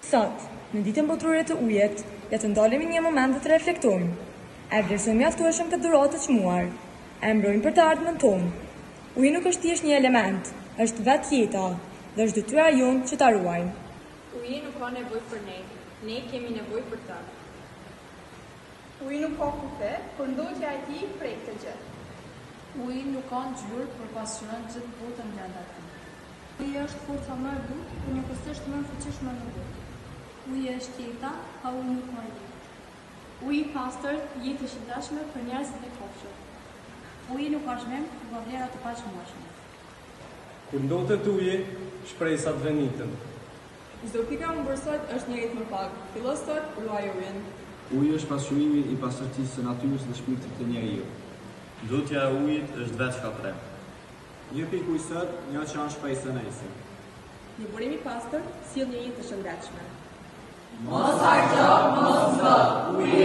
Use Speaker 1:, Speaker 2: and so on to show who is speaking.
Speaker 1: Sot, në ditën botërore të ujit, ja të ndalemi një moment dhe të reflektojmë. E vlerësojmë mjaftueshëm këtë dhuratë të çmuar. E mbrojmë për të ardhmen tonë. Uji nuk është thjesht një element, është vetë jeta dhe është detyra jonë që ta ruajmë.
Speaker 2: Uji nuk ka nevojë për ne kemi nevojë për ta.
Speaker 3: Uji nuk ka kufe, por ndotja e tij prek të gjë.
Speaker 4: Uji nuk ka ngjyrë, por pasionon gjithë botën brenda tij.
Speaker 5: Uji është forca më e butë, por nuk është më e fuqishme në botë.
Speaker 4: Uji është jeta, pa ujë nuk ka jetë.
Speaker 5: Uji pastër, jetë e shëndetshme për njerëzit e kafshët.
Speaker 4: Uji nuk ka zhvim, por ka vlera të paqëmueshme.
Speaker 6: Kur ndotet uji, shpresat venitën.
Speaker 3: Çdo pika mbërsohet është një ritëm pak. Fillo sot, ruaj ujin.
Speaker 7: Uji është pasqyrimi i pastërtisë së natyrës dhe shpirtit të njeriu.
Speaker 8: Ndotja e ujit është vetë shkatre.
Speaker 7: Një pikë ujë sot, një çantë shpresë nesër.
Speaker 3: Një burim i pastër sjell një jetë të shëndetshme.
Speaker 9: Mos harxo, mos vë, uji